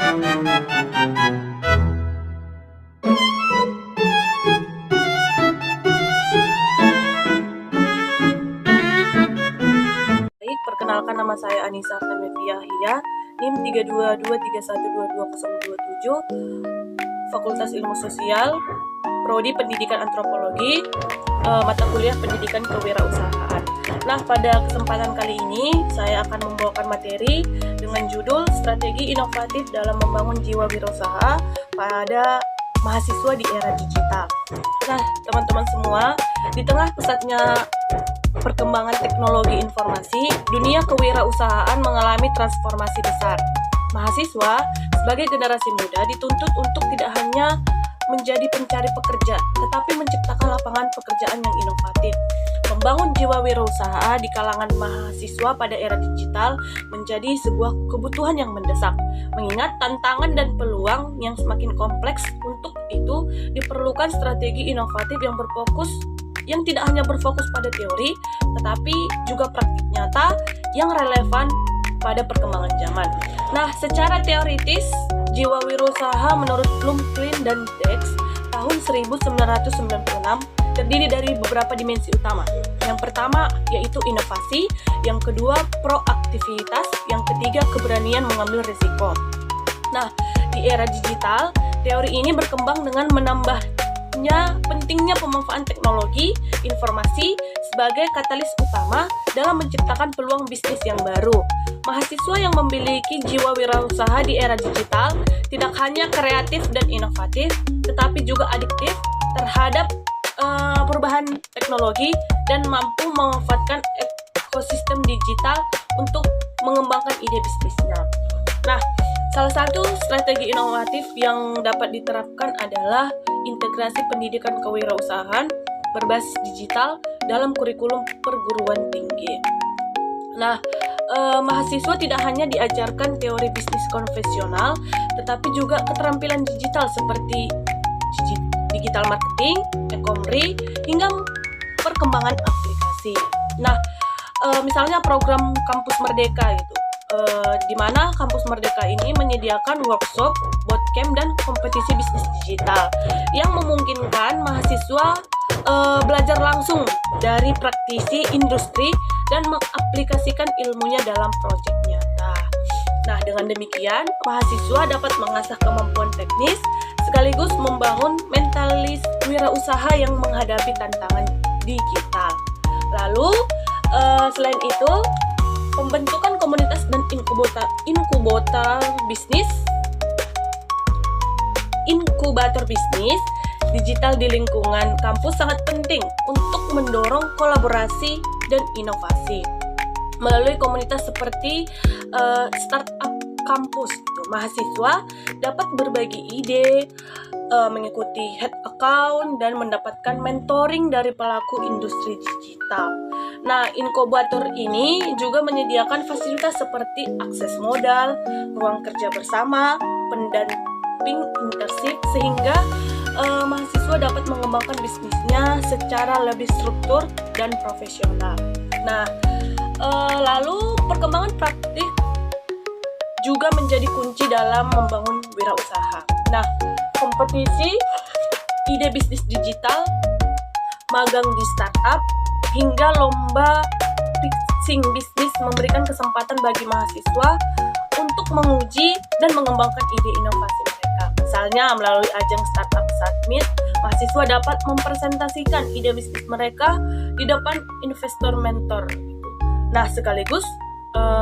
Baik, perkenalkan nama saya Anissa Artameviahia, NIM 322312227, Fakultas Ilmu Sosial, Prodi Pendidikan Antropologi, mata kuliah Pendidikan Kewirausahaan. Nah, pada kesempatan kali ini saya akan membawakan materi dengan judul Strategi Inovatif dalam Membangun Jiwa Wirausaha pada Mahasiswa di Era Digital. Nah, teman-teman semua, di tengah pesatnya perkembangan teknologi informasi, dunia kewirausahaan mengalami transformasi besar. Mahasiswa sebagai generasi muda dituntut untuk tidak hanya menjadi pencari pekerja, tetapi menciptakan lapangan pekerjaan yang inovatif. Membangun jiwa wirausaha di kalangan mahasiswa pada era digital menjadi sebuah kebutuhan yang mendesak. Mengingat tantangan dan peluang yang semakin kompleks, untuk itu diperlukan strategi inovatif yang tidak hanya berfokus pada teori, tetapi juga praktik nyata yang relevan pada perkembangan zaman. Nah, secara teoritis, jiwa wirausaha menurut Blumquist dan Dex tahun 1996 terdiri dari beberapa dimensi utama. Yang pertama yaitu inovasi, yang kedua proaktivitas, yang ketiga keberanian mengambil risiko. Nah, di era digital, teori ini berkembang dengan pentingnya pemanfaatan teknologi informasi sebagai katalis utama dalam menciptakan peluang bisnis yang baru. Mahasiswa yang memiliki jiwa wirausaha di era digital tidak hanya kreatif dan inovatif, tetapi juga adiktif terhadap perubahan teknologi dan mampu memanfaatkan ekosistem digital untuk mengembangkan ide bisnisnya. Nah, salah satu strategi inovatif yang dapat diterapkan adalah integrasi pendidikan kewirausahaan berbasis digital dalam kurikulum perguruan tinggi. Nah, mahasiswa tidak hanya diajarkan teori bisnis konvensional, tetapi juga keterampilan digital seperti digital marketing, e-commerce, hingga perkembangan aplikasi. Nah, misalnya program Kampus Merdeka itu, di mana Kampus Merdeka ini menyediakan workshop, bootcamp, dan kompetisi bisnis digital yang memungkinkan mahasiswa belajar langsung dari praktisi industri dan mengaplikasikan ilmunya dalam proyek nyata. Nah, dengan demikian, mahasiswa dapat mengasah kemampuan teknis sekaligus membangun mentalis wirausaha yang menghadapi tantangan digital. Lalu, selain itu, pembentukan komunitas dan inkubator bisnis digital di lingkungan kampus sangat penting untuk mendorong kolaborasi dan inovasi. Melalui komunitas seperti startup kampus, mahasiswa dapat berbagi ide, mengikuti head account, dan mendapatkan mentoring dari pelaku industri digital. Nah, inkubator ini juga menyediakan fasilitas seperti akses modal, ruang kerja bersama, pendamping internship, sehingga mahasiswa dapat mengembangkan bisnisnya secara lebih struktur dan profesional. Nah, lalu perkembangan praktik juga menjadi kunci dalam membangun wirausaha. Nah, kompetisi ide bisnis digital, magang di startup, hingga lomba pitching bisnis memberikan kesempatan bagi mahasiswa untuk menguji dan mengembangkan ide inovasi mereka. Misalnya melalui ajang Startup Summit, mahasiswa dapat mempresentasikan ide bisnis mereka di depan investor mentor. Nah, sekaligus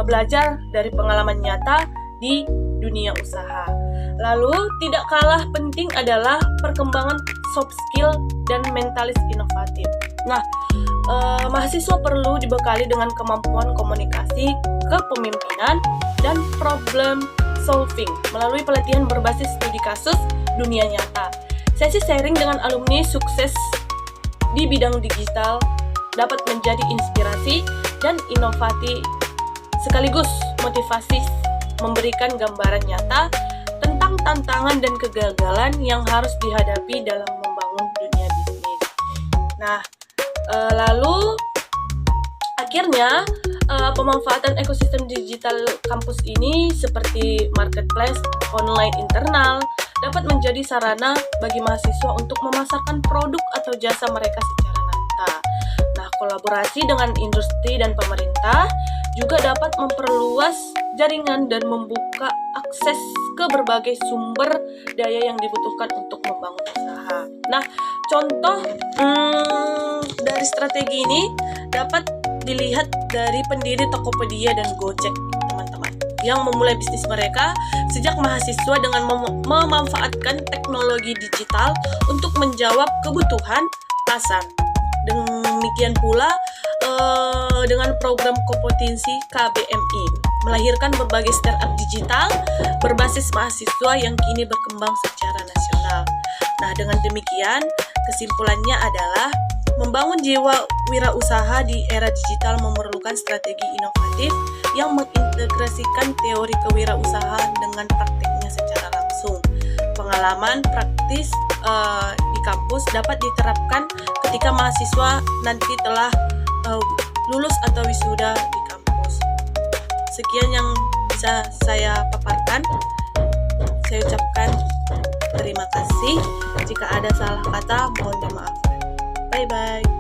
belajar dari pengalaman nyata di dunia usaha. Lalu, tidak kalah penting adalah perkembangan soft skill dan mentalis inovatif. Nah, mahasiswa perlu dibekali dengan kemampuan komunikasi, kepemimpinan, dan problem solving melalui pelatihan berbasis studi kasus dunia nyata. Sesi sharing dengan alumni sukses di bidang digital dapat menjadi inspirasi dan inovatif sekaligus motivasi memberikan gambaran nyata tentang tantangan dan kegagalan yang harus dihadapi dalam membangun dunia bisnis. Nah, lalu akhirnya pemanfaatan ekosistem digital kampus ini seperti marketplace, online internal, dapat menjadi sarana bagi mahasiswa untuk memasarkan produk atau jasa mereka secara nyata. Nah, kolaborasi dengan industri dan pemerintah juga dapat memperluas jaringan dan membuka akses ke berbagai sumber daya yang dibutuhkan untuk membangun usaha. Nah, contoh dari strategi ini dapat dilihat dari pendiri Tokopedia dan Gojek, teman-teman, yang memulai bisnis mereka sejak mahasiswa dengan memanfaatkan teknologi digital untuk menjawab kebutuhan pasar. Demikian pula dengan program kompetensi KBMI melahirkan berbagai startup digital berbasis mahasiswa yang kini berkembang secara nasional. Nah, dengan demikian kesimpulannya adalah membangun jiwa wirausaha di era digital memerlukan strategi inovatif yang mengintegrasikan teori kewirausahaan dengan praktiknya secara langsung. Pengalaman praktis di kampus dapat diterapkan ketika mahasiswa nanti telah lulus atau wisuda di kampus. Sekian yang bisa saya paparkan. Saya ucapkan terima kasih. Jika ada salah kata, mohon dimaafkan. Bye-bye.